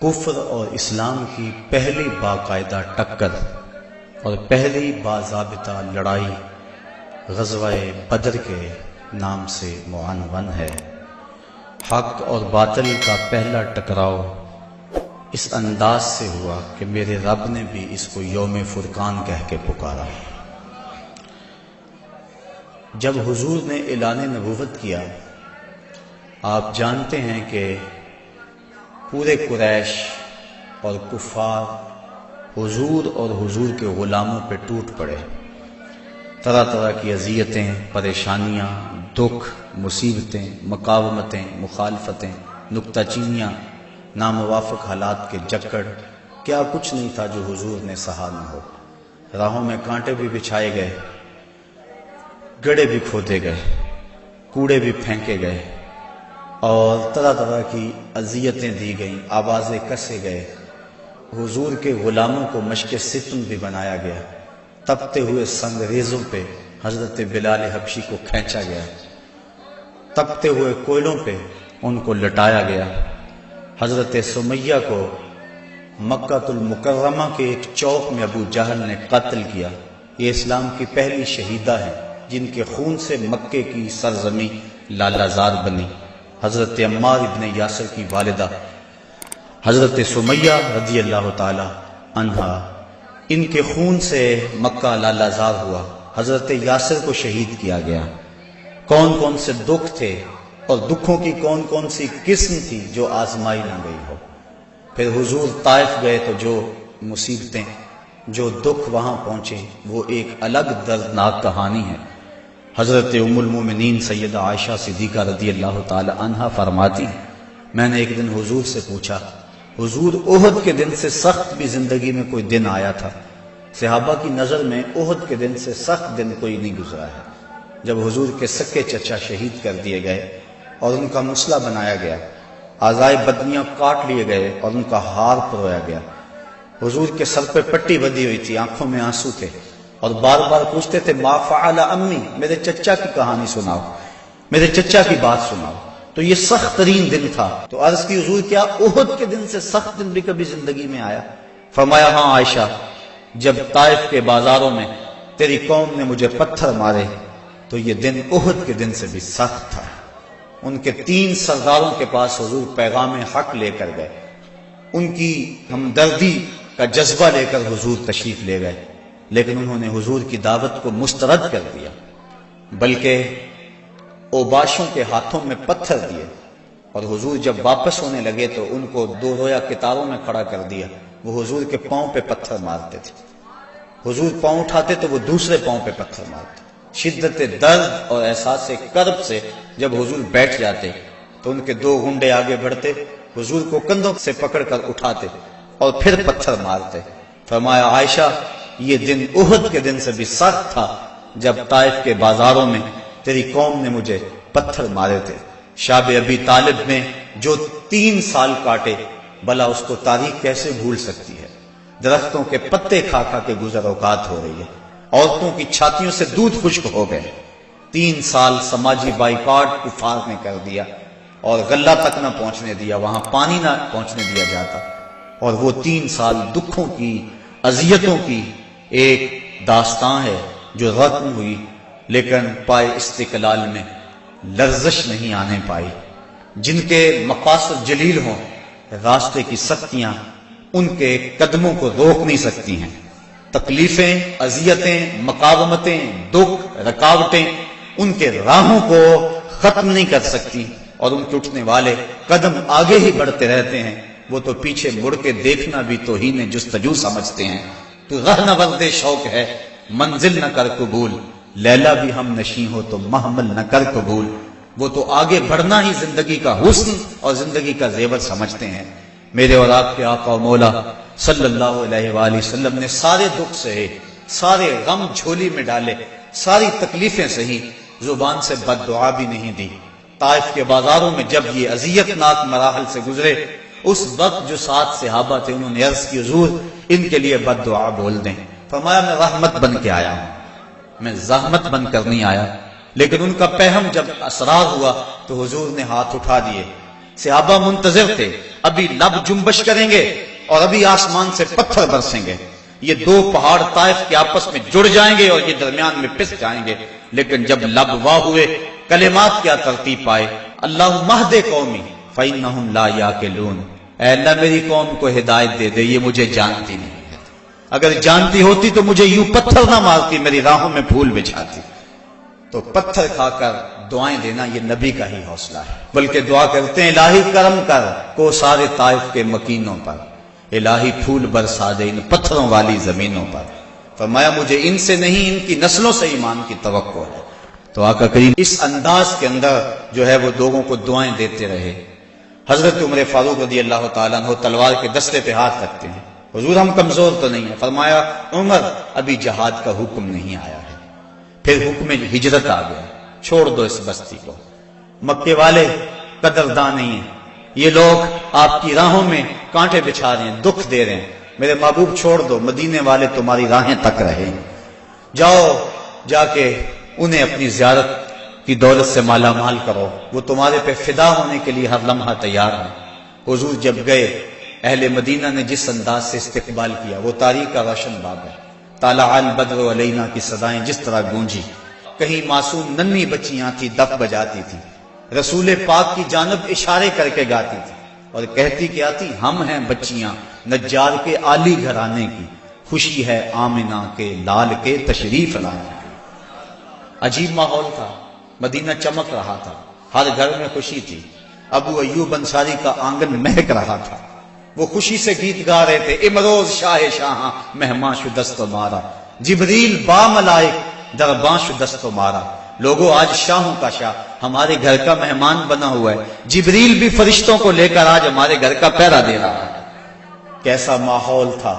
کفر اور اسلام کی پہلی باقاعدہ ٹکر اور پہلی باضابطہ لڑائی غزوہ بدر کے نام سے معنون ہے۔ حق اور باطل کا پہلا ٹکراؤ اس انداز سے ہوا کہ میرے رب نے بھی اس کو یوم فرقان کہہ کے پکارا۔ جب حضور نے اعلان نبوت کیا، آپ جانتے ہیں کہ پورے قریش اور کفار حضور اور حضور کے غلاموں پہ ٹوٹ پڑے۔ طرح طرح کی اذیتیں، پریشانیاں، دکھ، مصیبتیں، مقاومتیں، مخالفتیں، نکتہ چینیاں، ناموافق حالات کے جکڑ، کیا کچھ نہیں تھا جو حضور نے سہا نہ ہو۔ راہوں میں کانٹے بھی بچھائے گئے، گڑھے بھی کھودے گئے، کوڑے بھی پھینکے گئے، اور طرح طرح کی اذیتیں دی گئیں، آوازیں کسے گئے۔ حضور کے غلاموں کو مشق ستم بھی بنایا گیا۔ تپتے ہوئے سنگریزوں پہ حضرت بلال حبشی کو کھینچا گیا، تپتے ہوئے کوئلوں پہ ان کو لٹایا گیا۔ حضرت سمیہ کو مکہ المکرمہ کے ایک چوک میں ابو جہل نے قتل کیا۔ یہ اسلام کی پہلی شہیدہ ہیں جن کے خون سے مکے کی سرزمین لالہ زار بنی۔ حضرت عمار ابن یاسر کی والدہ حضرت سمیہ رضی اللہ تعالی عنہا، ان کے خون سے مکہ لالہ زار ہوا۔ حضرت یاسر کو شہید کیا گیا۔ کون کون سے دکھ تھے اور دکھوں کی کون کون سی قسم تھی جو آزمائی نہ گئی ہو۔ پھر حضور طائف گئے تو جو مصیبتیں، جو دکھ وہاں پہنچے، وہ ایک الگ دردناک کہانی ہے۔ حضرت ام المومنین سیدہ عائشہ صدیقہ رضی اللہ تعالی عنہا فرماتی ہیں، میں نے ایک دن حضور سے پوچھا، حضور احد کے دن سے سخت بھی زندگی میں کوئی دن آیا تھا؟ صحابہ کی نظر میں احد کے دن سے سخت دن کوئی نہیں گزرا ہے۔ جب حضور کے سکے چچا شہید کر دیے گئے اور ان کا مسلح بنایا گیا، اعضائے بدنیاں کاٹ لیے گئے اور ان کا ہار پرویا گیا، حضور کے سر پہ پٹی بندھی ہوئی تھی، آنکھوں میں آنسو تھے، اور بار بار پوچھتے تھے ما فعل امی، میرے چچا کی کہانی سناؤ، میرے چچا کی بات سناؤ۔ تو یہ سخت ترین دن تھا۔ تو عرض کی حضور کیا احد کے دن سے سخت دن بھی کبھی زندگی میں آیا؟ فرمایا ہاں عائشہ، جب طائف کے بازاروں میں تیری قوم نے مجھے پتھر مارے تو یہ دن احد کے دن سے بھی سخت تھا۔ ان کے 3 سرداروں کے پاس حضور پیغام حق لے کر گئے، ان کی ہمدردی کا جذبہ لے کر حضور تشریف لے گئے، لیکن انہوں نے حضور کی دعوت کو مسترد کر دیا، بلکہ اوباشوں کے ہاتھوں میں پتھر دیے، اور حضور جب واپس ہونے لگے تو ان کو 2 رویا کتاروں میں کھڑا کر دیا۔ وہ حضور کے پاؤں پہ پتھر مارتے تھے، حضور پاؤں اٹھاتے تو وہ دوسرے پاؤں پہ پتھر مارتے۔ شدت درد اور احساس کرب سے جب حضور بیٹھ جاتے تو ان کے 2 گنڈے آگے بڑھتے، حضور کو کندھوں سے پکڑ کر اٹھاتے اور پھر پتھر مارتے۔ فرمایا عائشہ، یہ دن احد کے دن سے بھی سخت تھا جب طائف کے بازاروں میں تیری قوم نے مجھے پتھر مارے تھے۔ شاب ابی طالب نے جو 3 سال کاٹے، بھلا اس کو تاریخ کیسے بھول سکتی ہے؟ درختوں کے پتے کھا کھا کے گزر اوقات ہو رہی ہے، عورتوں کی چھاتیوں سے دودھ خشک ہو گئے۔ 3 سال سماجی بائیکاٹ کفار نے کر دیا، اور غلہ تک نہ پہنچنے دیا، وہاں پانی نہ پہنچنے دیا جاتا، اور وہ 3 سال دکھوں کی، اذیتوں کی ایک داستان ہے جو ختم ہوئی، لیکن پائے استقلال میں لرزش نہیں آنے پائی۔ جن کے مقاصد جلیل ہوں، راستے کی سختیاں ان کے قدموں کو روک نہیں سکتی ہیں۔ تکلیفیں، اذیتیں، مقاومتیں، دکھ، رکاوٹیں ان کے راہوں کو ختم نہیں کر سکتی، اور ان کے اٹھنے والے قدم آگے ہی بڑھتے رہتے ہیں۔ وہ تو پیچھے مڑ کے دیکھنا بھی توہین جستجو سمجھتے ہیں۔ تو رہنورد شوق ہے منزل نہ کر قبول، لیلا بھی ہم نشیں ہو تو محمل نہ کر قبول۔ وہ تو آگے بڑھنا ہی زندگی کا حسن اور زندگی کا زیور سمجھتے ہیں۔ میرے اور آپ کے آقا و مولا صلی اللہ علیہ وآلہ وسلم نے سارے دکھ سہے، سارے غم جھولی میں ڈالے، ساری تکلیفیں سہی، زبان سے بد دعا بھی نہیں دی۔ طائف کے بازاروں میں جب یہ اذیت ناک مراحل سے گزرے، اس وقت جو 7 صحابہ تھے انہوں نے عرض کی حضور ان کے لیے بد دعا بول دیں۔ فرمایا میں رحمت بن کے آیا ہوں، میں زحمت بن کر نہیں آیا۔ لیکن ان کا پہم جب اسرار ہوا تو حضور نے ہاتھ اٹھا دیے۔ صحابہ منتظر تھے، ابھی لب جنبش کریں گے اور ابھی آسمان سے پتھر برسیں گے. یہ دو پہاڑ طائف کے آپس میں جڑ جائیں گے اور یہ درمیان میں پس جائیں گے. لیکن جب لب واہ ہوئے کلمات کیا ترتیب پائے, اللہ مہد قومی فإنہم لا یاقلون, اے اللہ میری قوم کو ہدایت دے دے, یہ مجھے جانتی نہیں ہے. اگر جانتی ہوتی تو مجھے یوں پتھر نہ مارتی, میری راہوں میں پھول بچھاتی. تو پتھر کھا کر دعائیں دینا یہ نبی کا ہی حوصلہ ہے. بلکہ دعا کرتے ہیں الہی کرم کر کو سارے طائف کے مکینوں پر, الہی پھول برسا دے ان پتھروں والی زمینوں پر. فرمایا مجھے ان سے نہیں ان کی نسلوں سے ایمان کی توقع ہے. تو آقا کریم اس انداز کے اندر جو ہے وہ لوگوں کو دعائیں دیتے رہے. حضرت عمر فاروق رضی اللہ تعالیٰ عنہ تلوار کے دستے پہ ہاتھ رکھتے ہیں, حضور ہم کمزور تو نہیں ہیں. فرمایا عمر ابھی جہاد کا حکم نہیں آیا ہے. پھر حکم ہجرت آ گیا, چھوڑ دو اس بستی کو. مکے والے قدردان نہیں ہیں, یہ لوگ آپ کی راہوں میں کانٹے بچھا رہے ہیں, دکھ دے رہے ہیں. میرے محبوب چھوڑ دو, مدینے والے تمہاری راہیں تک رہے. جاؤ جا کے انہیں اپنی زیارت کی دولت سے مالا مال کرو, وہ تمہارے پہ فدا ہونے کے لیے ہر لمحہ تیار ہیں. حضور جب گئے اہل مدینہ نے جس انداز سے استقبال کیا وہ تاریخ کا روشن باب ہے. طالع البدر علینا کی صدائیں جس طرح گونجی, کہیں معصوم ننھی بچیاں تھی دف بجاتی تھی, رسول پاک کی جانب اشارے کر کے گاتی تھی اور کہتی کیا تھی, ہم ہیں بچیاں نجار کے عالی گھرانے کی, خوشی ہے آمنہ کے لال کے تشریف لانے کی. عجیب ماحول تھا, مدینہ چمک رہا تھا, ہر گھر میں خوشی تھی. ابو ایوب انصاری کا آنگن مہک رہا تھا, وہ خوشی سے گیت گا رہے تھے. امروز شاہ شاہاں مہمان شدست مارا, جبریل با ملائک درباں شدست مارا. لوگوں آج شاہوں کا شاہ ہمارے گھر کا مہمان بنا ہوا ہے, جبریل بھی فرشتوں کو لے کر آج ہمارے گھر کا پہرا دے رہا ہے. کیسا ماحول تھا.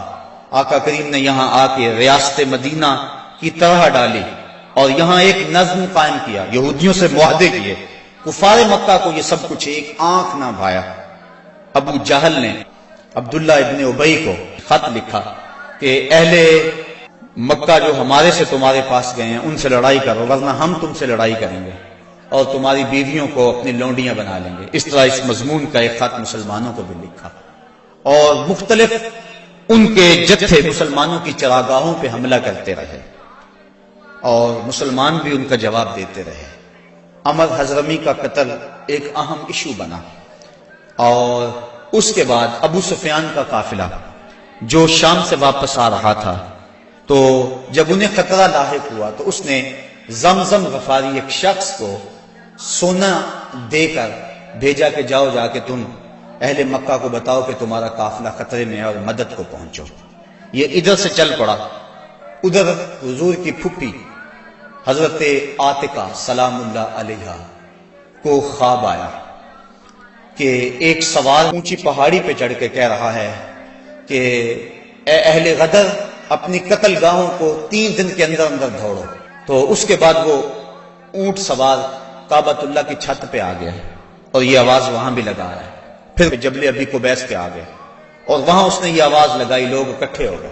آقا کریم نے یہاں آ کے ریاست مدینہ کی طرح ڈالی اور یہاں ایک نظم قائم کیا, یہودیوں سے معاہدے کیے. کفار مکہ کو یہ سب کچھ ایک آنکھ نہ بھایا. ابو جہل نے عبداللہ ابن ابی کو خط لکھا کہ اہل مکہ جو ہمارے سے تمہارے پاس گئے ہیں ان سے لڑائی کرو, ورنہ ہم تم سے لڑائی کریں گے اور تمہاری بیویوں کو اپنی لونڈیاں بنا لیں گے. اس طرح اس مضمون کا ایک خط مسلمانوں کو بھی لکھا اور مختلف ان کے جتھے مسلمانوں کی چراگاہوں پہ حملہ کرتے رہے اور مسلمان بھی ان کا جواب دیتے رہے. عمر حضرمی کا قتل ایک اہم ایشو بنا اور اس کے بعد ابو سفیان کا قافلہ جو شام سے واپس آ رہا تھا, تو جب انہیں خطرہ لاحق ہوا تو اس نے زمزم غفاری ایک شخص کو سونا دے کر بھیجا کہ جاؤ جا کے تم اہل مکہ کو بتاؤ کہ تمہارا قافلہ خطرے میں ہے اور مدد کو پہنچو. یہ ادھر سے چل پڑا. ادھر حضور کی پھپھی حضرت عاتقہ سلام اللہ علیہا کو خواب آیا کہ ایک سوار اونچی پہاڑی پہ چڑھ کے کہہ رہا ہے کہ اے اہل غدر اپنی قتل گاہوں کو 3 دن کے اندر اندر دوڑو. تو اس کے بعد وہ اونٹ سوار کعبۃ اللہ کی چھت پہ آ گیا اور یہ آواز وہاں بھی لگا ہے. پھر جبل ابی قبیس پہ آ گئے اور وہاں اس نے یہ آواز لگائی, لوگ اکٹھے ہو گئے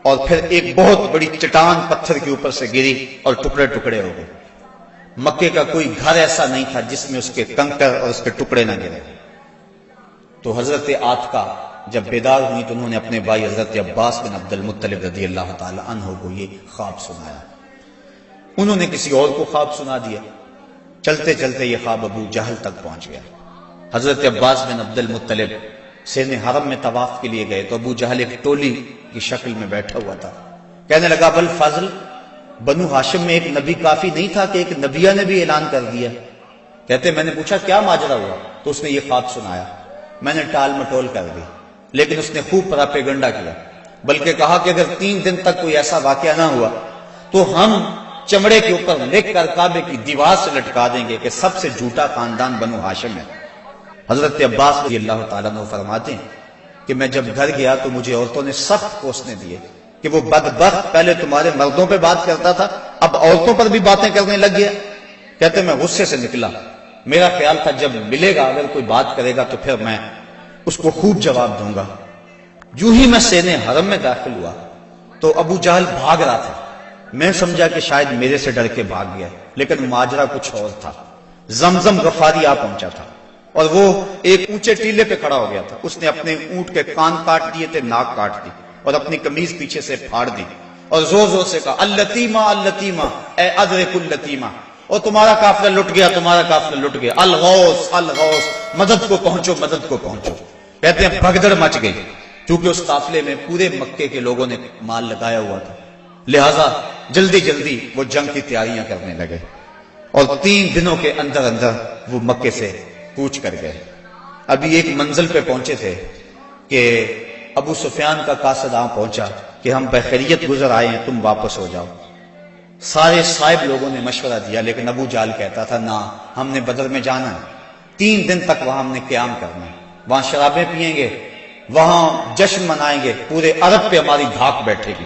اور پھر ایک بہت بڑی چٹان پتھر کے اوپر سے گری اور ٹکڑے ٹکڑے ہو گئے. مکے کا کوئی گھر ایسا نہیں تھا جس میں اس کے کنکر اور اس کے ٹکڑے نہ گرے. تو حضرت عاتقہ جب بیدار ہوئی تو انہوں نے اپنے بھائی حضرت عباس بن عبد المطلب رضی اللہ تعالی عنہ کو یہ خواب سنایا. انہوں نے کسی اور کو خواب سنا دیا. چلتے چلتے یہ خواب ابو جہل تک پہنچ گیا. حضرت عباس بن عبد المطلب سین حرم میں طواف کے لیے گئے تو ابو جہل ایک ٹولی کی شکل میں بیٹھا ہوا تھا. کہنے لگا بل فضل, بنو ہاشم میں ایک نبی کافی نہیں تھا کہ ایک نبیہ نے بھی اعلان کر دیا. کہتے میں نے پوچھا کیا ماجرا ہوا, تو اس نے یہ خواب سنایا. میں نے ٹال مٹول کر دی, لیکن اس نے خوب پراپیگنڈا کیا, بلکہ کہا کہ اگر 3 دن تک کوئی ایسا واقعہ نہ ہوا تو ہم چمڑے کے اوپر لکھ کر کعبے کی دیوار سے لٹکا دیں گے کہ سب سے جھوٹا خاندان بنو ہاشم ہے. حضرت عباس رضی اللہ تعالیٰ عنہ فرماتے ہیں کہ میں جب گھر گیا تو مجھے عورتوں نے سخت کوسنے دیے کہ وہ بدبخت پہلے تمہارے مردوں پہ بات کرتا تھا, اب عورتوں پر بھی باتیں کرنے لگ گیا. کہتے میں غصے سے نکلا. میرا خیال تھا جب ملے گا اگر کوئی بات کرے گا تو پھر میں اس کو خوب جواب دوں گا. جو ہی میں سینے حرم میں داخل ہوا تو ابو جہل بھاگ رہا تھا. میں سمجھا کہ شاید میرے سے ڈر کے بھاگ گیا, لیکن ماجرا کچھ اور تھا. زمزم غفاری آ پہنچا تھا. اور وہ ایک اونچے ٹیلے پہ کھڑا ہو گیا تھا. اس نے اپنے اونٹ کے کان کاٹ دیے تھے، ناک کاٹ دی اور اپنی قمیض پیچھے سے پھاڑ دی اور زور زور سے کہا اللتیمہ اللتیمہ اے ادرک اللتیمہ، اور تمہارا قافلہ لٹ گیا، تمہارا قافلہ لٹ گیا، الغوث الغوث، مدد کو پہنچو مدد کو پہنچو. کہتے ہیں بھگدڑ مچ گئی، کیونکہ اس قافلے میں پورے مکے کے لوگوں نے مال لگایا ہوا تھا، لہذا جلدی جلدی وہ جنگ کی تیاریاں کرنے لگے اور 3 دنوں کے اندر اندر وہ مکے سے کوچ کر گئے. ابھی ایک منزل پہ پہنچے تھے کہ ابو سفیان کا قاصد پہنچا کہ ہم بخیریت گزر آئے ہیں، تم واپس ہو جاؤ. سارے صاحب لوگوں نے مشورہ دیا، لیکن ابو جال کہتا تھا نہ، ہم نے بدر میں جانا ہے، 3 دن تک وہاں ہم نے قیام کرنا ہے، وہاں شرابیں پیئیں گے، وہاں جشن منائیں گے، پورے عرب پہ ہماری دھاک بیٹھے گی.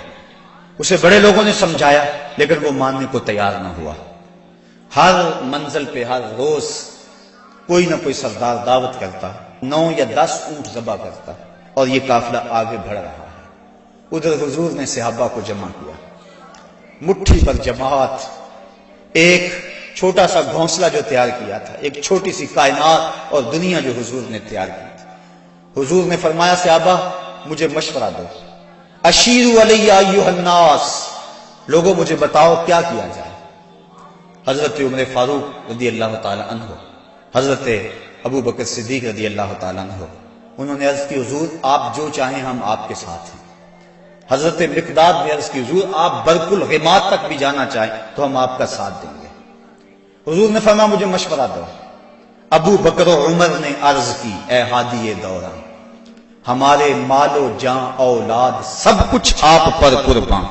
اسے بڑے لوگوں نے سمجھایا لیکن وہ ماننے کو تیار نہ ہوا. ہر منزل پہ ہر روز کوئی نہ کوئی سردار دعوت کرتا، 9 یا 10 اونٹ ذبح کرتا اور یہ قافلہ آگے بڑھ رہا ہے. ادھر حضور نے صحابہ کو جمع کیا، مٹھی پر جماعت، ایک چھوٹا سا گھونسلہ جو تیار کیا تھا، ایک چھوٹی سی کائنات اور دنیا جو حضور نے تیار کی تھی. حضور نے فرمایا صحابہ مجھے مشورہ دو، اشیروا علی ایھا الناس، لوگوں مجھے بتاؤ کیا کیا جائے. حضرت عمر فاروق رضی اللہ تعالی عنہ، حضرت ابو بکر صدیق رضی اللہ تعالی عنہ، انہوں نے عرض کی حضور آپ جو چاہیں ہم آپ کے ساتھ ہیں. حضرت مقداد نے عرض کی حضور آپ برق الغماد تک بھی جانا چاہیں تو ہم آپ کا ساتھ دیں گے. حضور نے فرمایا مجھے مشورہ دو. ابو بکر و عمر نے عرض کی اے ہادی دوران، ہمارے مال و جان اولاد سب کچھ آپ پر قربان،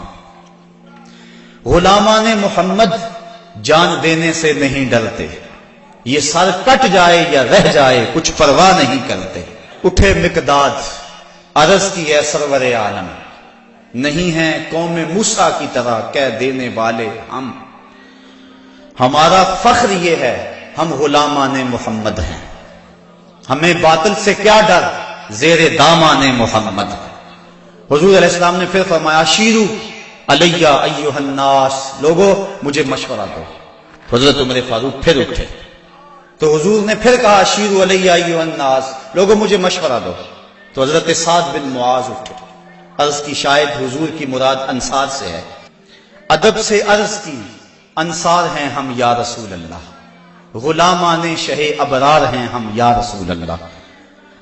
غلامان محمد جان دینے سے نہیں ڈرتے، یہ سر کٹ جائے یا رہ جائے کچھ پرواہ نہیں کرتے. اٹھے مقداد، عرض کی اے سرور عالم، نہیں ہیں قوم موسیٰ کی طرح کہہ دینے والے ہم، ہمارا فخر یہ ہے ہم غلامان محمد ہیں، ہمیں باطل سے کیا ڈر، زیر دامان محمد. حضور علیہ السلام نے پھر فرمایا شیرو علیہ ایھا الناس، لوگوں مجھے مشورہ دو. حضرت عمر فاروق پھر اٹھے تو حضور نے پھر کہا شیرو علیہ ایھا الناس، لوگوں مجھے مشورہ دو. تو حضرت سعد بن معاذ اٹھے، عرض کی شاید حضور کی مراد انصار سے ہے. ادب سے عرض کی انصار ہیں ہم یا رسول اللہ، غلامان شہ ابرار ہیں ہم یا رسول اللہ.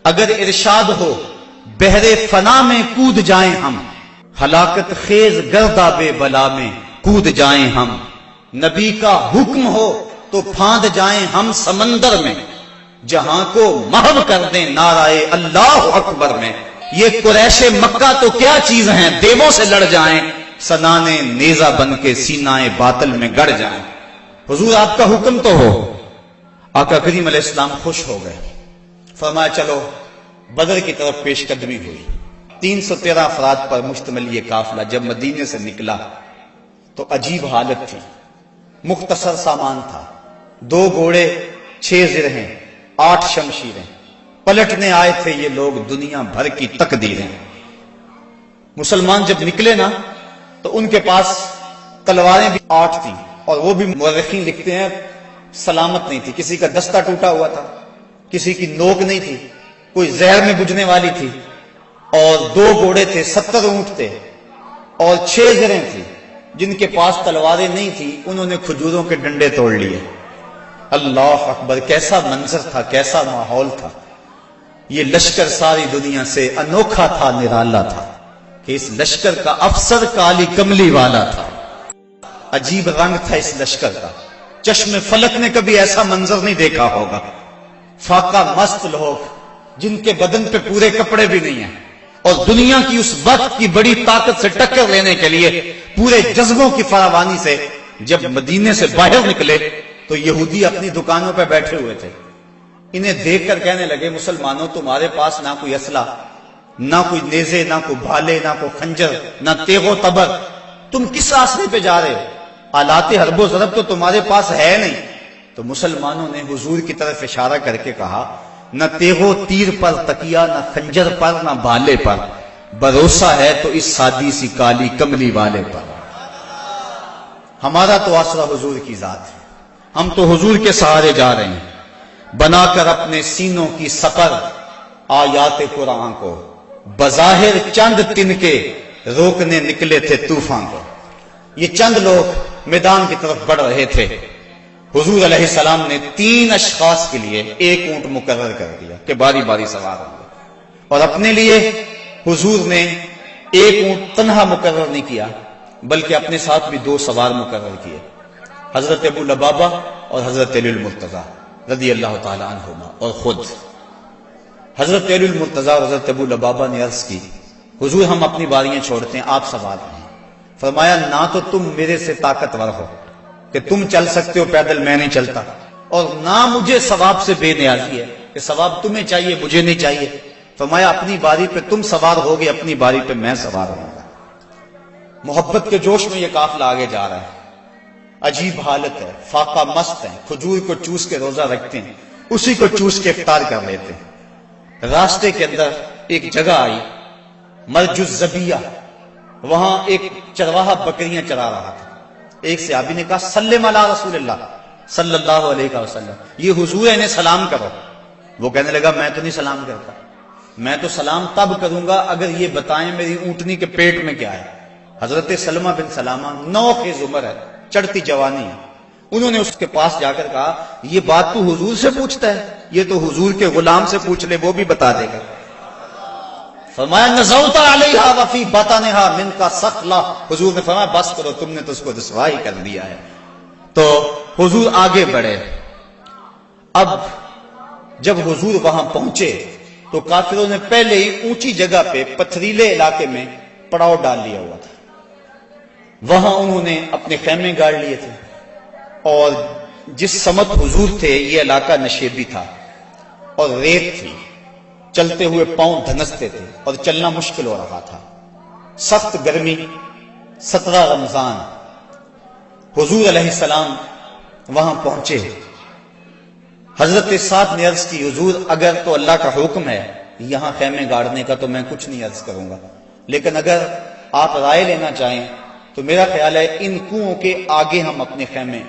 اگر ارشاد ہو بحر فنا میں کود جائیں ہم، ہلاکت خیز گرداب بلا میں کود جائیں ہم. نبی کا حکم ہو تو پھاند جائیں ہم سمندر میں، جہاں کو محو کر دیں نعرہ اللہ اکبر میں. یہ قریش مکہ تو کیا چیز ہیں، دیووں سے لڑ جائیں، سنانے نیزہ بن کے سینائے باطل میں گڑ جائیں. حضور آپ کا حکم تو ہو. آقا کریم علیہ السلام خوش ہو گئے، فرمایا چلو. بدر کی طرف پیش قدمی ہوئی. 313 افراد پر مشتمل یہ قافلہ جب مدینے سے نکلا تو عجیب حالت تھی. مختصر سامان تھا، 2 گھوڑے، 6 زرہیں، 8 شمشیریں. پلٹنے آئے تھے یہ لوگ دنیا بھر کی تقدیریں. مسلمان جب نکلے نا تو ان کے پاس تلواریں بھی 8 تھیں، اور وہ بھی مورخین لکھتے ہیں سلامت نہیں تھی. کسی کا دستہ ٹوٹا ہوا تھا، کسی کی نوک نہیں تھی، کوئی زہر میں بجھنے والی تھی. اور 2 گھوڑے تھے، 70 اونٹ تھے، اور 6 زریں تھی. جن کے پاس تلواریں نہیں تھی انہوں نے کھجوروں کے ڈنڈے توڑ لیے. اللہ اکبر، کیسا منظر تھا، کیسا ماحول تھا. یہ لشکر ساری دنیا سے انوکھا تھا، نرالا تھا کہ اس لشکر کا افسر کالی کملی والا تھا. عجیب رنگ تھا اس لشکر کا، چشم فلک نے کبھی ایسا منظر نہیں دیکھا ہوگا. فاقہ مست لوگ جن کے بدن پہ پورے کپڑے بھی نہیں ہیں، اور دنیا کی اس وقت کی بڑی طاقت سے ٹکر لینے کے لیے پورے جذبوں کی فراوانی سے جب مدینے سے باہر نکلے تو یہودی اپنی دکانوں پہ بیٹھے ہوئے تھے. انہیں دیکھ کر کہنے لگے مسلمانوں تمہارے پاس نہ کوئی اسلحہ، نہ کوئی نیزے، نہ کوئی بھالے، نہ کوئی خنجر، نہ تیغ و تبر، تم کس راستے پہ جا رہے ہو؟ آلات حرب و ضرب تو تمہارے پاس ہے نہیں. تو مسلمانوں نے حضور کی طرف اشارہ کر کے کہا نہ تیغ و تیر پر تکیہ، نہ خنجر پر، نہ بھالے پر، بھروسہ ہے تو اس سادی سی کالی کملی والے پر. ہمارا تو آسرا حضور کی ذات ہے، ہم تو حضور کے سہارے جا رہے ہیں. بنا کر اپنے سینوں کی سپر آیات قرآن کو، بظاہر چند تن کے روکنے نکلے تھے طوفان کو۔ یہ چند لوگ میدان کی طرف بڑھ رہے تھے، حضور علیہ السلام نے 3 اشخاص کے لیے ایک اونٹ مقرر کر دیا کہ باری باری سوار ہوں گے، اور اپنے لیے حضور نے ایک اونٹ تنہا مقرر نہیں کیا بلکہ اپنے ساتھ بھی 2 سوار مقرر کیے، حضرت ابو لبابہ اور حضرت علی المرتضیٰ رضی اللہ تعالی عنہما، اور خود حضرت علی المرتضیٰ اور حضرت ابو لبابہ نے عرض کی، حضور ہم اپنی باریاں چھوڑتے ہیں، آپ سوار ہیں۔ فرمایا نہ تو تم میرے سے طاقتور ہو کہ تم چل سکتے ہو پیدل، میں نہیں چلتا، اور نہ مجھے ثواب سے بے نیازی ہے کہ ثواب تمہیں چاہیے مجھے نہیں چاہیے۔ فرمایا اپنی باری پہ تم سوار ہوگے، اپنی باری پہ میں سوار ہوں گا۔ محبت کے جوش میں یہ قافلہ آگے جا رہا ہے، عجیب حالت ہے، فاقہ مست ہے، کھجور کو چوس کے روزہ رکھتے ہیں، اسی کو چوس کے افطار کر لیتے ہیں۔ راستے کے اندر ایک جگہ آئی مرج الزبیہ، وہاں ایک چرواہا بکریاں چرا رہا تھا۔ ایک صحابی نے کہا سلم علی رسول اللہ صلی اللہ علیہ وسلم، یہ حضور ہے، انہیں سلام کرو۔ وہ کہنے لگا میں تو نہیں سلام کرتا، میں تو سلام تب کروں گا اگر یہ بتائیں میری اونٹنی کے پیٹ میں کیا ہے۔ حضرت سلمہ بن سلامہ 9 خیز عمر ہے، چڑھتی جوانی ہے، انہوں نے اس کے پاس جا کر کہا یہ بات تو حضور سے پوچھتا ہے، یہ تو حضور کے غلام سے پوچھ لے، وہ بھی بتا دے گا۔ فرمایا نزوت علیہا وفی بطنہا من کا سخلا، حضور نے فرمایا بس کرو، تم نے تو اس کو رسوائی کر دیا ہے۔ تو حضور آگے بڑھے۔ اب جب حضور وہاں پہنچے تو کافروں نے پہلے ہی اونچی جگہ پہ پتھریلے علاقے میں پڑاؤ ڈال لیا ہوا تھا، وہاں انہوں نے اپنے خیمے گاڑ لیے تھے، اور جس سمت حضور تھے یہ علاقہ نشیبی تھا اور ریت تھی، چلتے ہوئے پاؤں دھنستے تھے اور چلنا مشکل ہو رہا تھا، سخت گرمی، 17 رمضان۔ حضور علیہ السلام وہاں پہنچے، حضرت سعد نے عرض کی حضور اگر تو اللہ کا حکم ہے یہاں خیمے گاڑنے کا تو میں کچھ نہیں عرض کروں گا، لیکن اگر آپ رائے لینا چاہیں تو میرا خیال ہے ان کنووں کے آگے ہم اپنے خیمے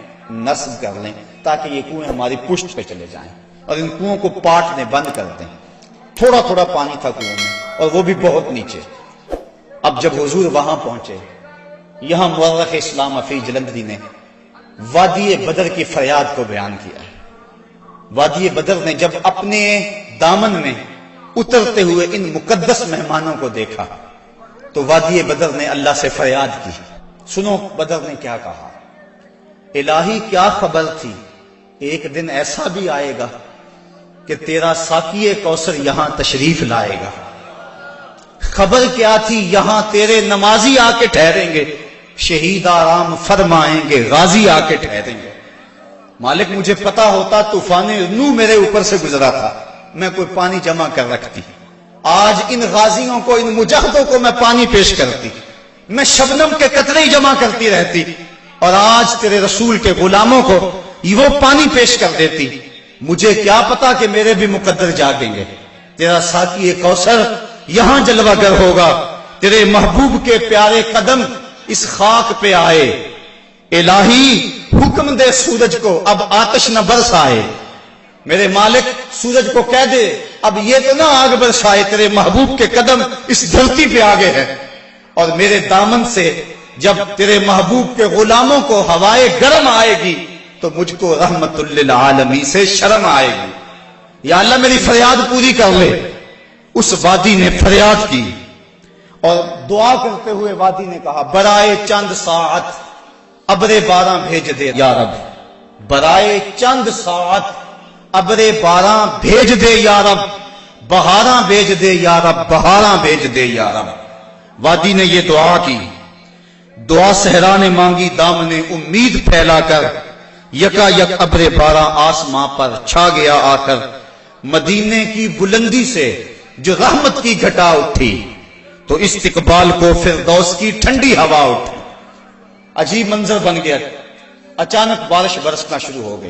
نصب کر لیں تاکہ یہ کنویں ہماری پشت پہ چلے جائیں، اور ان کنووں کو پاٹنے بند کر دیں۔ تھوڑا تھوڑا پانی تھا کنووں میں اور وہ بھی بہت نیچے۔ اب جب حضور وہاں پہنچے، یہاں مورخ اسلام افی جلندری نے وادی بدر کی فریاد کو بیان کیا ہے۔ وادی بدر نے جب اپنے دامن میں اترتے ہوئے ان مقدس مہمانوں کو دیکھا تو وادی بدر نے اللہ سے فریاد کی۔ سنو بدر نے کیا کہا، الہی کیا خبر تھی، ایک دن ایسا بھی آئے گا کہ تیرا ساقی کوثر یہاں تشریف لائے گا۔ خبر کیا تھی، یہاں تیرے نمازی آ کے ٹھہریں گے، شہید آرام فرمائیں گے، غازی آ کے ٹھہریں گے۔ مالک مجھے پتا ہوتا طوفان نو میرے اوپر سے گزرا تھا، میں کوئی پانی جمع کر رکھتی، آج ان غازیوں کو، ان مجاہدوں کو میں پانی پیش کرتی، میں شبنم کے قطرے جمع کرتی رہتی، اور آج تیرے رسول کے غلاموں کو وہ پانی پیش کر دیتی۔ مجھے کیا پتا کہ میرے بھی مقدر جاگیں گے، تیرا ساقی کوثر یہاں جلوہ گر ہوگا، تیرے محبوب کے پیارے قدم اس خاک پہ آئے، الہی حکم دے سورج کو اب آتش نہ برسائے، میرے مالک سورج کو کہہ دے اب یہ تو نہ آگ برسائے، تیرے محبوب کے قدم اس دھرتی پہ آگے ہیں، اور میرے دامن سے جب تیرے محبوب کے غلاموں کو ہوائے گرم آئے گی تو مجھ کو رحمت للعالمین سے شرم آئے گی، یا اللہ میری فریاد پوری کر لے۔ اس وادی نے فریاد کی اور دعا کرتے ہوئے وادی نے کہا برائے چند ساعت ابر بارہ بھیج دے یا رب، برائے چند ساعت ابر بارہ بھیج دے یا رب، بہاراں بھیج دے یا رب، بہاراں بھیج دے یا رب۔ وادی نے یہ دعا کی، دعا صحرا نے مانگی دامن امید پھیلا کر، یکا یک ابر بارہ آسماں پر چھا گیا آ کر، مدینے کی بلندی سے جو رحمت کی گھٹا اٹھی تو استقبال کو فردوس کی ٹھنڈی ہوا اٹھی۔ عجیب منظر بن گیا، اچانک بارش برسنا شروع ہو گئی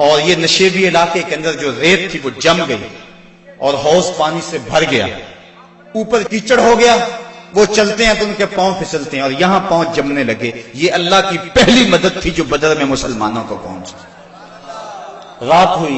اور یہ نشیبی علاقے کے اندر جو ریت تھی وہ جم گئی اور حوض پانی سے بھر گیا، اوپر کیچڑ ہو گیا، وہ چلتے ہیں تو ان کے پاؤں پھسلتے ہیں اور یہاں پاؤں جمنے لگے۔ یہ اللہ کی پہلی مدد تھی جو بدر میں مسلمانوں کو پہنچی۔ رات ہوئی،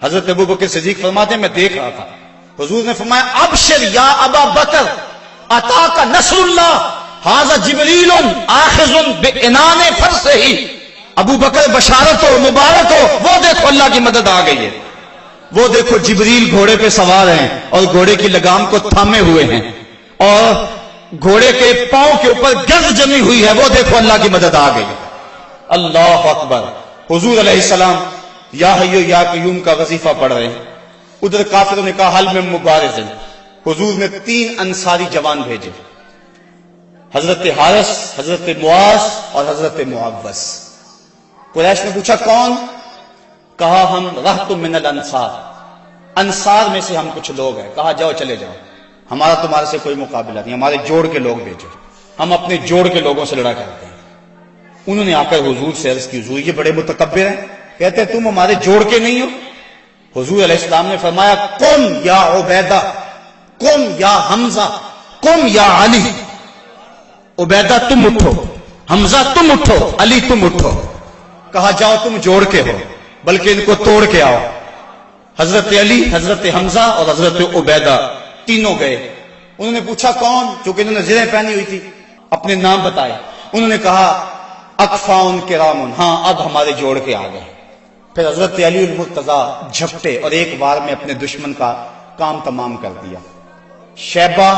حضرت ابو بکر صدیق فرماتے ہیں میں دیکھ رہا تھا، حضور نے فرمایا ابشر یا ابا بکر اتاک نصر اللہ ھذا جبریل آخذ بعنان فرسہ، ابو بکر بشارت ہو، مبارک ہو، وہ دیکھو اللہ کی مدد آ گئی ہے، وہ دیکھو جبریل گھوڑے پہ سوار ہیں اور گھوڑے کی لگام کو تھامے ہوئے ہیں اور گھوڑے کے پاؤں کے اوپر گرد جمی ہوئی ہے، وہ دیکھو اللہ کی مدد آ گئی۔ اللہ اکبر۔ حضور علیہ السلام یا حیو یا قیوم کا وظیفہ پڑھ رہے ہیں، ادھر کافروں نے کہا حل میں مبارز ہیں، حضور نے 3 انصاری جوان بھیجے، حضرت حارث، حضرت معاذ اور حضرت معوذ۔ قریش نے پوچھا کون؟ کہا ہم رہط من الانصار، انصار میں سے ہم کچھ لوگ ہیں۔ کہا جاؤ چلے جاؤ، ہمارا تمہارے سے کوئی مقابلہ نہیں، ہمارے جوڑ کے لوگ بھیجو، ہم اپنے جوڑ کے لوگوں سے لڑا کرتے ہیں۔ انہوں نے آ کر حضور سے عرض کی حضور یہ بڑے متکبر ہیں، کہتے ہیں تم ہمارے جوڑ کے نہیں ہو۔ حضور علیہ السلام نے فرمایا قم یا عبیدہ، قم یا حمزہ، قم یا علی۔ عبیدہ تم اٹھو، حمزہ تم اٹھو، علی تم اٹھو۔ کہا جاؤ تم جوڑ کے ہو، بلکہ ان کو توڑ کے آؤ۔ حضرت علی، حضرت حمزہ اور حضرت عبیدہ تینوں گئے۔ انہوں نے پوچھا کون؟ چونکہ انہوں نے زریں پہنی ہوئی تھی، اپنے نام بتائے۔ انہوں نے کہا اکفاؤن کرامن، ہاں اب ہمارے جوڑ کے آ گئے۔ پھر حضرت علی المرتضیٰ جھپٹے اور ایک بار میں اپنے دشمن کا کام تمام کر دیا۔ شیبہ،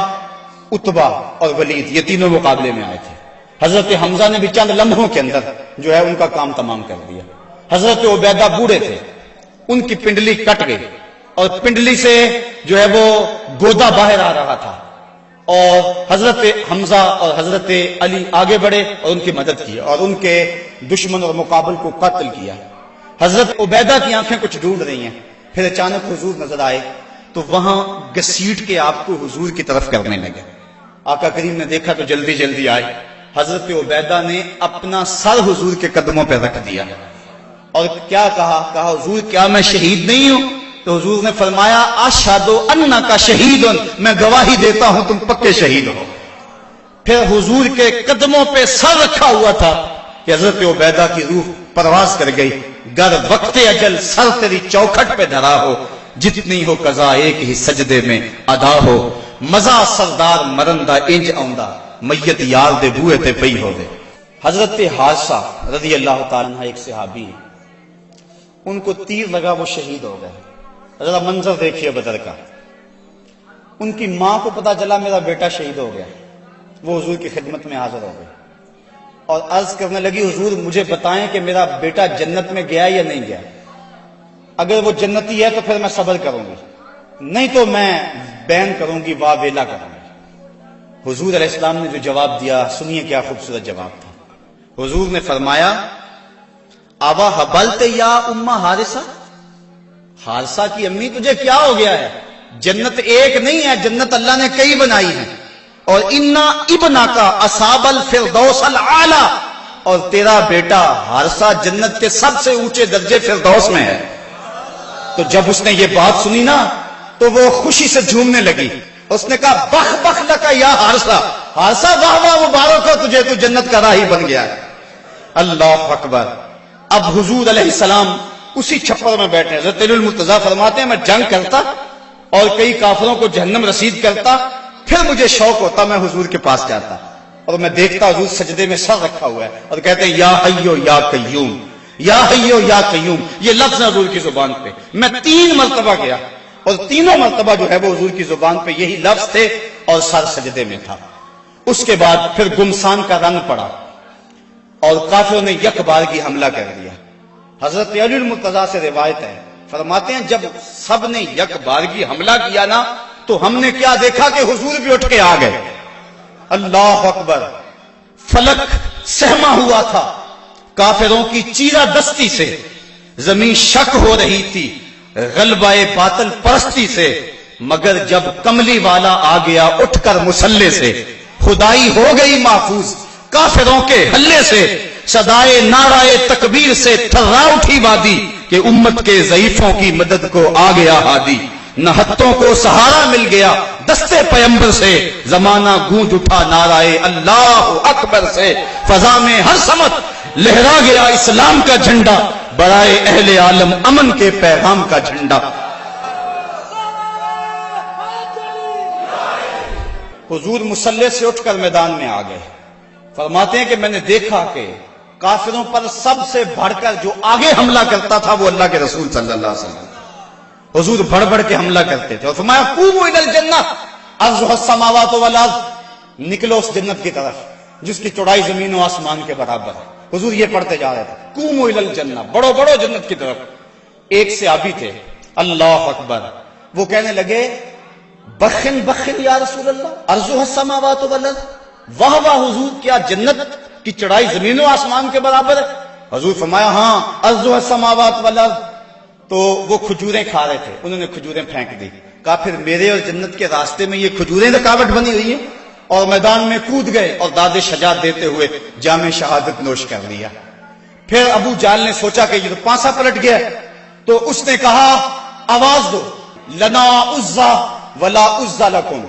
عتبہ اور ولید یہ تینوں مقابلے میں آئے تھے۔ حضرت حمزہ نے بھی چند لمحوں کے اندر جو ہے ان کا کام تمام کر دیا۔ حضرت عبیدہ بوڑھے تھے، ان کی پنڈلی کٹ گئی اور پنڈلی سے جو ہے وہ گودا باہر آ رہا تھا، اور حضرت حمزہ اور حضرت علی آگے بڑھے اور ان کی مدد کی اور ان کے دشمن اور مقابل کو قتل کیا۔ حضرت عبیدہ کی آنکھیں کچھ ڈھونڈ رہی ہیں، پھر اچانک حضور نظر آئے تو وہاں گھسیٹ کے آپ کو حضور کی طرف کرنے لگے۔ آقا کریم نے دیکھا تو جلدی جلدی آئے۔ حضرت عبیدہ نے اپنا سر حضور کے قدموں پہ رکھ دیا اور کیا کہا؟ کہا حضور کیا میں شہید نہیں ہوں؟ تو حضور نے فرمایا اشہد انک شہید، میں گواہی دیتا ہوں تم پکے شہید ہو۔ پھر حضور کے قدموں پہ سر رکھا ہوا تھا کہ حضرت عبیدہ کی روح پرواز کر گئی۔ گر وقت اجل سر تیری چوکھٹ پہ دھرا ہو، جتنی ہو قضا ایک ہی سجدے میں ادا ہو، مزہ سردار مرندہ انج آؤندہ، میت یار دے بوئے تے پئی ہو دے۔ حضرت حارثہ رضی اللہ تعالیٰ عنہ ایک صحابی ہیں، ان کو تیر لگا، وہ شہید ہو گئے۔ ذرا منظر دیکھیے بدر کا۔ ان کی ماں کو پتا چلا میرا بیٹا شہید ہو گیا، وہ حضور کی خدمت میں حاضر ہو گئے اور عرض کرنے لگی حضور مجھے بتائیں کہ میرا بیٹا جنت میں گیا یا نہیں گیا، اگر وہ جنتی ہے تو پھر میں صبر کروں گی، نہیں تو میں بین کروں گی، واہ ویلا کروں گی۔ حضور علیہ السلام نے جو جواب دیا سنیے کیا خوبصورت جواب تھا۔ حضور نے فرمایا آوا حبلت یا امہ حارثہ، حارثہ کی امی تجھے کیا ہو گیا ہے؟ جنت ایک نہیں ہے، جنت اللہ نے کئی بنائی ہیں، اور انا ابنا کا اصحاب الفردوس الاعلی، اور تیرا بیٹا حارثہ جنت کے سب سے اونچے درجے فردوس میں ہے۔ تو جب اس نے یہ بات سنی نا تو وہ خوشی سے جھومنے لگی، اس نے کہا بخ بخ لکا یا حارثہ، حارثہ واہ واہ مبارک ہو تجھے، تو جنت کا راہی بن گیا ہے۔ اللہ اکبر۔ اب حضور علیہ السلام اسی چھپر میں بیٹھے ہیں۔ حضرت علی المرتضیٰ فرماتے ہیں میں جنگ کرتا اور کئی کافروں کو جہنم رسید کرتا، پھر مجھے شوق ہوتا میں حضور کے پاس جاتا اور میں دیکھتا حضور سجدے میں سر رکھا ہوا ہے اور کہتے ہیں یا حیو یا قیوم، یا حیو یا قیوم، یہ لفظ حضور کی زبان پہ۔ میں 3 مرتبہ گیا اور تینوں مرتبہ جو ہے وہ حضور کی زبان پہ یہی لفظ تھے اور سر سجدے میں تھا۔ اس کے بعد پھر گمسان کا رنگ پڑا اور کافروں نے یک بارگی حملہ کر دیا۔ حضرت علی المرتضیٰ سے روایت ہے، فرماتے ہیں جب سب نے یک بارگی حملہ کیا نا تو ہم نے کیا دیکھا کہ حضور بھی اٹھ کے آ گئے۔ اللہ اکبر۔ فلک سہما ہوا تھا کافروں کی چیرہ دستی سے، زمین شک ہو رہی تھی غلبہ باطل پرستی سے، مگر جب کملی والا آ گیا اٹھ کر مسلح سے، خدائی ہو گئی محفوظ کافروں کے حلے سے، صدائے نعرہ تکبیر سے تھرا اٹھی وادی کہ امت کے ضعیفوں کی مدد کو آ گیا ہادی، نہتوں کو سہارا مل گیا دستے پیمبر سے، زمانہ گونج اٹھا نعرہ اللہ اکبر سے، فضا میں ہر سمت لہرا گیا اسلام کا جھنڈا، برائے اہل عالم امن کے پیغام کا جھنڈا۔ حضور مصلی سے اٹھ کر میدان میں آ گئے، فرماتے ہیں کہ میں نے دیکھا کہ کافروں پر سب سے بڑھ کر جو آگے حملہ کرتا تھا وہ اللہ کے رسول صلی اللہ علیہ وسلم۔ حضور بڑھ بڑھ کے حملہ کرتے تھے اور فرمایا قوموا الی الجنہ عرضها السماوات والارض، نکلو اس جنت کی طرف جس کی چوڑائی زمین و آسمان کے برابر ہے۔ حضور یہ پڑھتے جا رہے تھے قوموا الی الجنہ، بڑھو بڑھو جنت کی طرف۔ ایک صحابی تھے اللہ اکبر، وہ کہنے لگے بخن بخن یا رسول اللہ عرضها السماوات والارض، واہ واہ حضور کیا جنت کی چڑھائی زمین و آسمان کے برابر ہے؟ حضور فرمایا ہاں عرضها السماوات والارض۔ تو وہ کھجوریں کھا رہے تھے، انہوں نے کھجوریں پھینک دی، کہا پھر میرے اور جنت کے راستے میں یہ کھجوریں رکاوٹ بنی ہوئی ہیں، اور میدان میں کود گئے اور داد شجاعت دیتے ہوئے جام شہادت نوش کر لیا۔ پھر ابو جہل نے سوچا کہ یہ تو پانسا پلٹ گیا، تو اس نے کہا آواز دو لنا عزا ولا عزا لکم،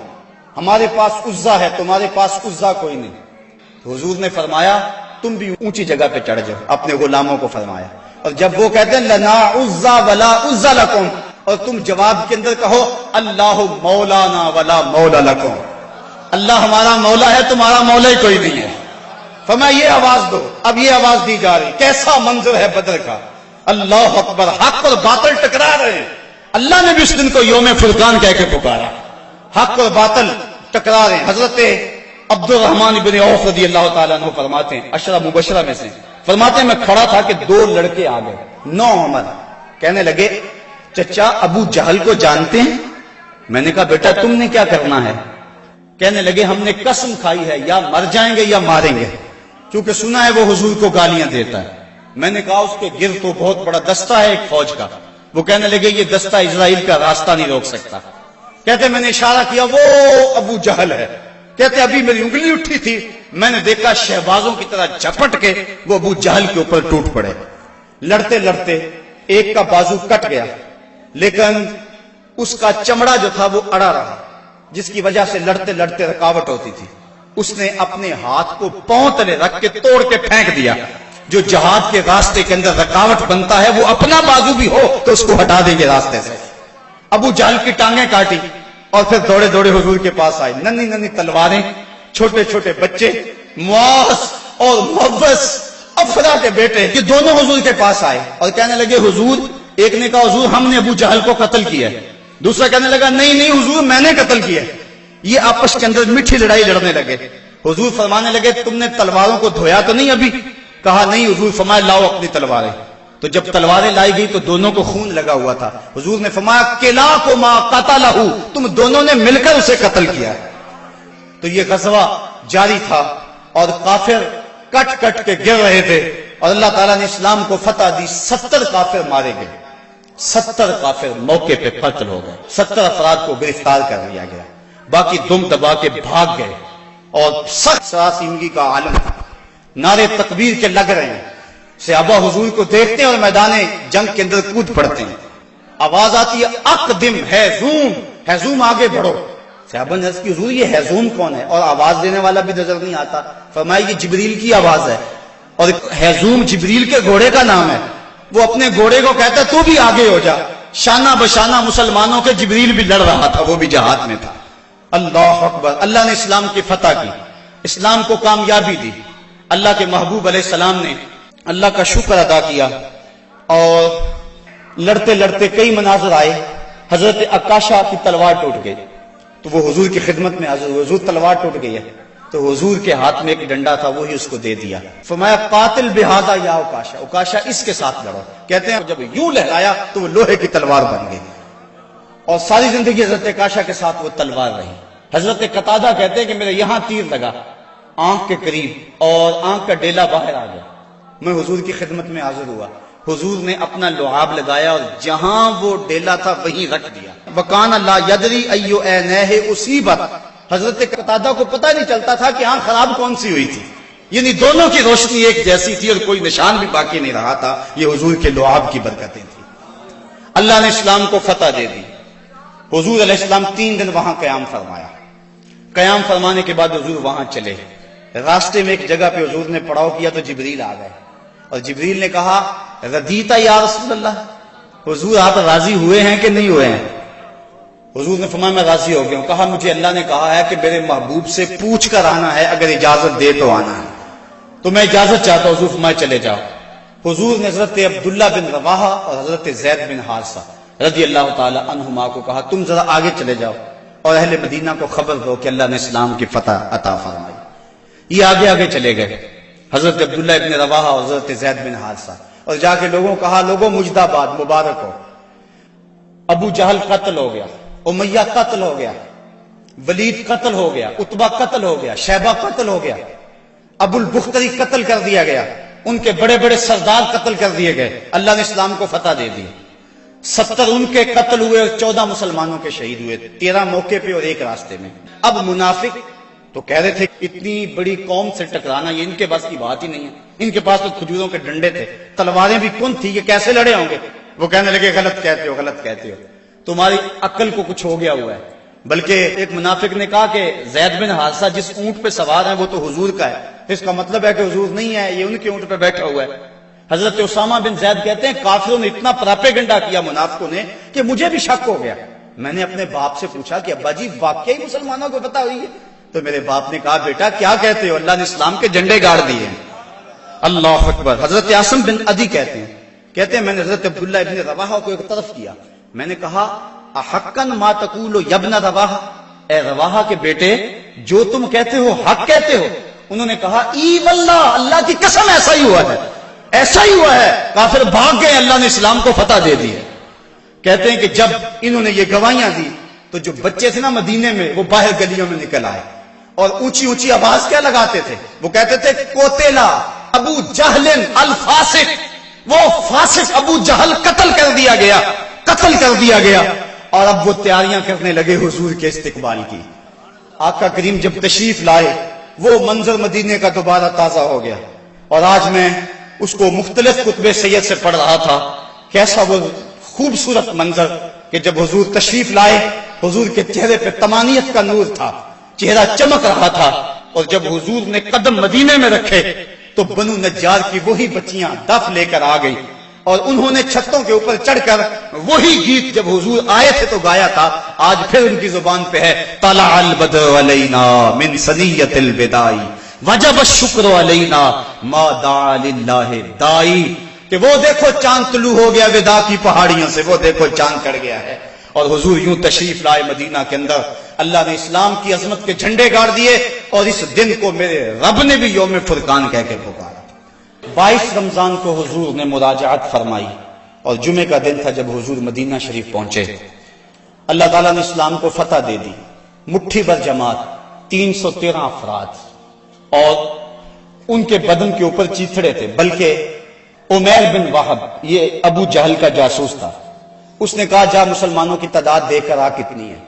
ہمارے پاس عزا ہے تمہارے پاس عزا کوئی نہیں۔ تو حضور نے فرمایا تم بھی اونچی جگہ پہ چڑھ جاؤ، اپنے غلاموں کو فرمایا، اور جب وہ کہتے ہیں لنا عزا ولا عزا لکم، اور تم جواب کے اندر کہو اللہ مولانا ولا مولا لکم، اللہ ہمارا مولا ہے تمہارا مولا ہی کوئی نہیں ہے۔ فرمایا یہ آواز دو، اب یہ آواز دی جا رہی، کیسا منظر ہے بدر کا، اللہ اکبر، حق اور باطل ٹکرا رہے ہیں۔ اللہ نے بھی اس دن کو یوم فرقان کہہ کے پکارا، حق اور باطل ٹکرا رہے ہیں۔ حضرت عبد الرحمن بن عوف رضی اللہ تعالیٰ عنہ فرماتے ہیں، عشرہ مبشرہ میں سے فرماتے ہیں میں کھڑا تھا کہ دو لڑکے آ گئے، نو عمر، کہنے لگے چچا ابو جہل کو جانتے ہیں؟ میں نے کہا بیٹا تم نے کیا کرنا ہے؟ کہنے لگے ہم نے قسم کھائی ہے یا مر جائیں گے یا ماریں گے، کیونکہ سنا ہے وہ حضور کو گالیاں دیتا ہے۔ میں نے کہا اس کے گرد تو بہت بڑا دستہ ہے ایک فوج کا۔ وہ کہنے لگے یہ دستہ اسرائیل کا راستہ نہیں روک سکتا۔ کہتے میں نے اشارہ کیا وہ ابو جہل ہے۔ کہتے ابھی میری انگلی اٹھی تھی، میں نے دیکھا شہبازوں کی طرح جھپٹ کے وہ ابو جہل کے اوپر ٹوٹ پڑے۔ لڑتے لڑتے ایک کا بازو کٹ گیا، لیکن اس کا چمڑا جو تھا وہ اڑا رہا، جس کی وجہ سے لڑتے لڑتے رکاوٹ ہوتی تھی۔ اس نے اپنے ہاتھ کو پاؤں تلے رکھ کے توڑ کے پھینک دیا۔ جو جہاد کے راستے کے اندر رکاوٹ بنتا ہے وہ اپنا بازو بھی ہو تو اس کو ہٹا دیں گے راستے سے۔ ابو جہل کی ٹانگیں کاٹی اور پھر دوڑے دوڑے حضور کے پاس آئے، ننھی ننھی تلواریں، چھوٹے چھوٹے بچے، معاذ اور محبس افرا کے بیٹے، یہ دونوں حضور کے پاس آئے اور کہنے لگے حضور، ایک نے کہا حضور ہم نے ابو جہل کو قتل کیا ہے، دوسرا کہنے لگا نہیں نہیں حضور میں نے قتل کیا ہے۔ یہ آپس کے اندر میٹھی لڑائی لڑنے لگے۔ حضور فرمانے لگے تم نے تلواروں کو دھویا تو نہیں ابھی؟ کہا نہیں حضور۔ فرمایا لاؤ اپنی تلواریں۔ تو جب تلواریں لائی گئی تو دونوں کو خون لگا ہوا تھا۔ حضور نے فرمایا کلاکما قتلہ، تم دونوں نے مل کر اسے قتل کیا۔ تو یہ غزوہ جاری تھا اور کافر کٹ کٹ کے گر رہے تھے اور اللہ تعالیٰ نے اسلام کو فتح دی۔ 70 کافر مارے گئے، 70 کافر موقع پہ قتل ہو گئے، 70 افراد کو گرفتار کر لیا گیا، باقی دم دبا کے بھاگ گئے۔ اور سخت سراسیمگی کا عالم تھا، نعرے تکبیر کے لگ رہے ہیں، صحابہ حضور کو دیکھتے ہیں اور میدان جنگ کے اندر کود پڑتے ہیں۔ آواز آتی ہے اقدم ہیزوم، ہیزوم آگے بڑھو۔ صحابہ نے عرض کی حضور یہ ہیزوم کون ہے؟ اور آواز دینے والا بھی نظر نہیں آتا۔ فرمایا یہ جبریل کی آواز ہے، اور ہیزوم جبریل کے گھوڑے کا نام ہے۔ وہ اپنے گھوڑے کو کہتا ہے تو بھی آگے ہو جا۔ شانہ بشانہ مسلمانوں کے جبریل بھی لڑ رہا تھا، وہ بھی جہاد میں تھا۔ اللہ اکبر، اللہ نے اسلام کی فتح کی، اسلام کو کامیابی دی۔ اللہ کے محبوب علیہ السلام نے اللہ کا شکر ادا کیا اور لڑتے لڑتے کئی مناظر آئے۔ حضرت عکاشہ کی تلوار ٹوٹ گئی تو وہ حضور کی خدمت میں حاضر ہوئے، حضور تلوار ٹوٹ گئی ہے، تو حضور کے ہاتھ میں ایک ڈنڈا تھا، وہی اس کو دے دیا۔ فرمایا قاتل بہذا یا عکاشہ، عکاشہ اس کے ساتھ لڑو۔ کہتے ہیں جب یوں لہرایا تو وہ لوہے کی تلوار بن گئی اور ساری زندگی حضرت عکاشہ کے ساتھ وہ تلوار رہی۔ حضرت قتادہ کہتے ہیں کہ میرے یہاں تیر لگا آنکھ کے قریب اور آنکھ کا ڈیلا باہر آ گیا۔ میں حضور کی خدمت میں حاضر ہوا، حضور نے اپنا لعاب لگایا اور جہاں وہ ڈیلا تھا وہیں رکھ دیا۔ وکان لا یدری ایو عینیہ اصیبت، حضرت قتادہ کو پتہ نہیں چلتا تھا کہ آنکھ خراب کون سی ہوئی تھی، یعنی دونوں کی روشنی ایک جیسی تھی اور کوئی نشان بھی باقی نہیں رہا تھا۔ یہ حضور کے لعاب کی برکتیں تھیں۔ اللہ نے اسلام کو فتح دے دی۔ حضور علیہ السلام 3 دن وہاں قیام فرمایا۔ قیام فرمانے کے بعد حضور وہاں چلے، راستے میں ایک جگہ پہ حضور نے پڑاؤ کیا تو جبریل آ گئے اور جبریل نے کہا ردیتا یا رسول اللہ، حضور آپ راضی ہوئے ہیں کہ نہیں ہوئے ہیں؟ حضور نے فرمایا میں راضی ہو گیا ہوں۔ کہا مجھے اللہ نے کہا ہے کہ میرے محبوب سے پوچھ کر آنا ہے، اگر اجازت دے تو آنا ہے، تو میں اجازت چاہتا ہوں۔ حضور فرمایا چلے جاؤ۔ حضور نے حضرت عبداللہ بن رواحہ اور حضرت زید بن حارثہ رضی اللہ تعالی عنہما کو کہا تم ذرا آگے چلے جاؤ اور اہل مدینہ کو خبر دو کہ اللہ نے اسلام کی فتح عطا فرمائی۔ یہ آگے آگے چلے گئے، حضرت عبداللہ بن رواحہ اور حضرت زید بن حارثہ، اور جا کے لوگوں کو کہا لوگوں مجدہ باد، مبارک ہو، ابو جہل قتل ہو گیا، امیہ قتل ہو گیا، ولید قتل ہو گیا، عتبہ قتل ہو گیا، شیبہ قتل ہو گیا، ابو البختری قتل کر دیا گیا، ان کے بڑے بڑے سردار قتل کر دیے گئے، اللہ نے اسلام کو فتح دے دی۔ 70 ان کے قتل ہوئے، 14 مسلمانوں کے شہید ہوئے، 13 موقع پہ اور ایک راستے میں۔ اب منافق تو کہہ رہے تھے اتنی بڑی قوم سے ٹکرانا یہ ان کے بس کی بات ہی نہیں ہے، ان کے پاس تو کھجوروں کے ڈنڈے تھے، تلواریں بھی کن تھی، یہ کیسے لڑے ہوں گے؟ وہ کہنے لگے غلط کہتے ہو، غلط کہتے ہو، تمہاری عقل کو کچھ ہو گیا ہوا ہے۔ بلکہ ایک منافق نے کہا کہ زید بن حارثہ جس اونٹ پہ سوار ہے وہ تو حضور کا ہے، اس کا مطلب ہے کہ حضور نہیں ہے، یہ ان کے اونٹ پہ بیٹھا ہوا ہے۔ حضرت اسامہ بن زید کہتے ہیں کافروں نے اتنا پراپیگنڈا کیا منافقوں نے کہ مجھے بھی شک ہو گیا۔ میں نے اپنے باپ سے پوچھا کہ ابا جی واقعی مسلمانوں کو پتہ ہوئی ہے؟ تو میرے باپ نے کہا بیٹا کیا کہتے ہو، اللہ نے اسلام کے جھنڈے گاڑ دیے ہیں۔ اللہ اکبر۔ حضرت عاصم بن عدی کہتے ہیں میں نے حضرت عبداللہ ابن رواحہ کو ایک طرف کیا، میں نے کہا احقن ما تقول یا ابن رواحہ، اے رواحہ کے بیٹے جو تم کہتے ہو حق کہتے ہو؟ انہوں نے کہا ای واللہ، اللہ کی قسم ایسا ہی ہوا ہے، ایسا ہی ہوا ہے، کافر بھاگ گئے، اللہ نے اسلام کو فتح دے دی ہے۔ کہتے ہیں کہ جب انہوں نے یہ گواہیاں دی تو جو بچے تھے نا مدینے میں وہ باہر گلیوں میں نکل آئے اور اونچی اونچی آواز کیا لگاتے تھے؟ وہ کہتے تھے قتل ابو جہل الفاسق، وہ فاسق ابو جہل قتل کر دیا گیا، قتل کر دیا گیا۔ اور اب وہ تیاریاں کرنے لگے حضور کے استقبال کی۔ آقا کریم جب تشریف لائے وہ منظر مدینے کا دوبارہ تازہ ہو گیا، اور آج میں اس کو مختلف کتب سید سے پڑھ رہا تھا، کیسا وہ خوبصورت منظر کہ جب حضور تشریف لائے حضور کے چہرے پہ طمانیت کا نور تھا، چہرہ چمک رہا تھا، اور جب حضور نے قدم مدینے میں رکھے تو بنو نجار کی وہی بچیاں دف لے کر آ گئی، اور انہوں نے چھتوں کے اوپر چڑھ کر وہی گیت جب حضور آئے تھے تو گایا تھا، آج پھر ان کی زبان پہ ہے طلع البدر علینا من ثنیۃ الوداع وجب الشکر علینا ما دعا للہ دائی، کہ وہ دیکھو چاند طلوع ہو گیا وداع کی پہاڑیوں سے، وہ دیکھو چاند چڑھ گیا ہے۔ اور حضور یوں تشریف لائے مدینہ کے اندر، اللہ نے اسلام کی عظمت کے جھنڈے گاڑ دیے، اور اس دن کو میرے رب نے بھی یوم فرقان کہہ کے پکارا۔ 22 رمضان کو حضور نے مراجعت فرمائی، اور جمعے کا دن تھا جب حضور مدینہ شریف پہنچے۔ اللہ تعالیٰ نے اسلام کو فتح دے دی، مٹھی بھر جماعت، 313 افراد، اور ان کے بدن کے اوپر چیتھڑے تھے، بلکہ عمیر بن وہب یہ ابو جہل کا جاسوس تھا، اس نے کہا جا مسلمانوں کی تعداد دے کر آ کتنی ہے۔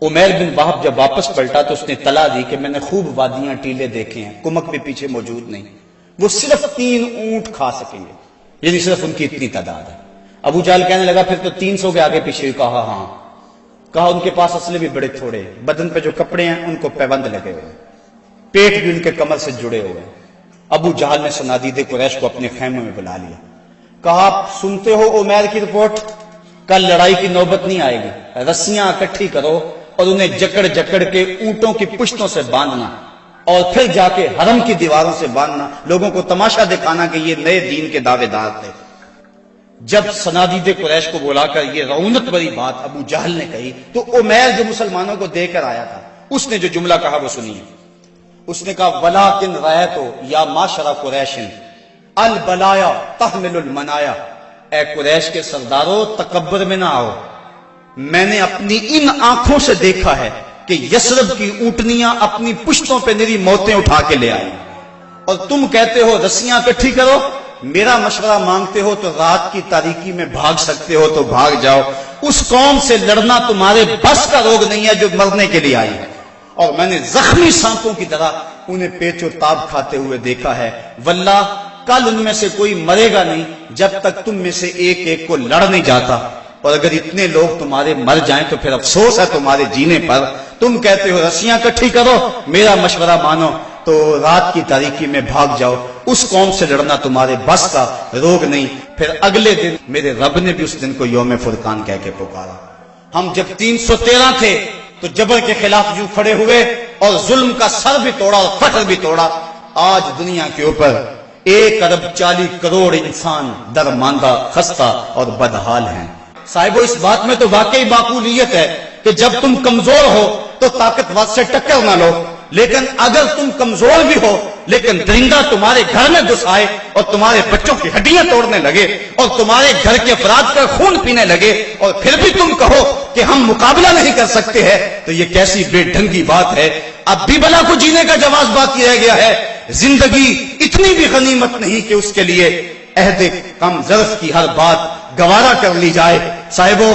عمیر بن وہب جب واپس پلٹا تو اس نے اطلاع دی کہ میں نے خوب وادیاں ٹیلے دیکھے ہیں، کمک بھی پیچھے موجود نہیں، وہ صرف 3 اونٹ کھا سکیں گے، یعنی صرف ان کی اتنی تعداد ہے۔ ابو جہل کہنے لگا پھر تو 300 کے آگے پیچھے، کہا ہاں، کہا ان کے پاس اسلحے بھی بڑے تھوڑے، بدن پہ جو کپڑے ہیں ان کو پیبند لگے ہوئے، پیٹ بھی ان کے کمر سے جڑے ہوئے۔ ابو جہل نے صنادید قریش کو اپنے خیمے میں بلا لیا، کہا آپ سنتے ہو عمیر کی رپورٹ، کل لڑائی کی نوبت نہیں آئے گی، رسیاں اکٹھی کرو اور انہیں جکڑ جکڑ کے اونٹوں کی پشتوں سے باندھنا، اور پھر جا کے حرم کی دیواروں سے باندھنا، لوگوں کو تماشا دکھانا کہ یہ نئے دین کے دعوے دار تھے۔ جب صنادید قریش کو بلا کر یہ رعونت بری بات ابو جہل نے کہی تو عمیر جو مسلمانوں کو دے کر آیا تھا اس نے جو جملہ کہا وہ سنیے۔ اس نے کہا وَلَٰكِنْ رَأَيْتُ يَا مَعْشَرَ قُرَيْشٍ الْبَلَايَا تَحْمِلُ الْمَنَايَا، اے قریش کے سردارو تکبر میں نہ آؤ، میں نے اپنی ان آنکھوں سے دیکھا ہے کہ یثرب کی اونٹنیاں اپنی پشتوں پہ نری موتیں اٹھا کے لے آئی، اور تم کہتے ہو رسیاں اکٹھی کرو، میرا مشورہ مانگتے ہو تو رات کی تاریکی میں بھاگ سکتے ہو تو بھاگ جاؤ، اس قوم سے لڑنا تمہارے بس کا روگ نہیں ہے جو مرنے کے لیے آئی ہے، اور میں نے زخمی سانپوں کی طرح انہیں پیچ و تاب کھاتے ہوئے دیکھا ہے، واللہ کل ان میں سے کوئی مرے گا نہیں جب تک تم میں سے ایک ایک کو لڑ نہیں جاتا، اور اگر اتنے لوگ تمہارے مر جائیں تو پھر افسوس ہے تمہارے جینے پر۔ تم کہتے ہو رسیاں اکٹھی کرو، میرا مشورہ مانو، تو رات کی تاریکی میں بھاگ جاؤ، اس قوم سے لڑنا تمہارے بس کا روگ نہیں۔ پھر اگلے دن میرے رب نے بھی اس دن کو یوم فرقان کہہ کے پکارا۔ ہم جب 313 تھے تو جبر کے خلاف یوں کھڑے ہوئے اور ظلم کا سر بھی توڑا اور فخر بھی توڑا۔ آج دنیا کے اوپر 1,40,00,000,000 انسان درماندہ، خستہ اور بدحال ہیں۔ صاحبو، اس بات میں تو واقعی معقولیت ہے کہ جب تم کمزور ہو تو طاقتور سے ٹکر نہ لو، لیکن اگر تم کمزور بھی ہو لیکن درندہ تمہارے گھر میں گھس آئے اور تمہارے بچوں کی ہڈیاں توڑنے لگے اور تمہارے گھر کے افراد کا خون پینے لگے اور پھر بھی تم کہو کہ ہم مقابلہ نہیں کر سکتے ہیں، تو یہ کیسی بے ڈھنگی بات ہے۔ اب بھی بلا کو جینے کا جواز باقی رہ گیا ہے۔ زندگی اتنی بھی غنیمت نہیں کہ اس کے لیے عہد کم ظرف کی ہر بات گوارا کر لی جائے۔ صاحبو،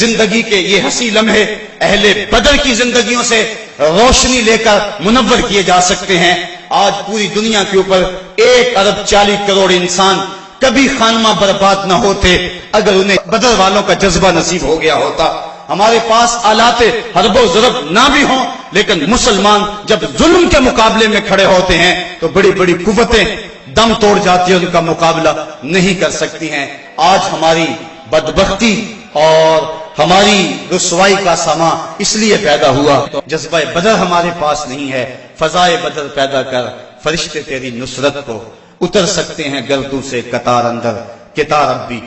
زندگی کے یہ حسی لمحے اہل بدر کی زندگیوں سے روشنی لے کر منور کیے جا سکتے ہیں۔ آج پوری دنیا کے اوپر 1,40,00,000,000 انسان کبھی خانمہ برباد نہ ہوتے اگر انہیں بدر والوں کا جذبہ نصیب ہو گیا ہوتا۔ ہمارے پاس آلات حرب و ضرب نہ بھی ہوں، لیکن مسلمان جب ظلم کے مقابلے میں کھڑے ہوتے ہیں تو بڑی بڑی قوتیں دم توڑ جاتی ہیں، ان کا مقابلہ نہیں کر سکتی ہیں۔ آج ہماری بدبختی اور ہماری رسوائی کا ساما اس لیے پیدا ہوا تو جذبہ بدر ہمارے پاس نہیں ہے۔ فضائے بدر پیدا کر، فرشتے تیری نصرت کو اتر سکتے ہیں گردوں سے قطار اندر، کتار اب بھی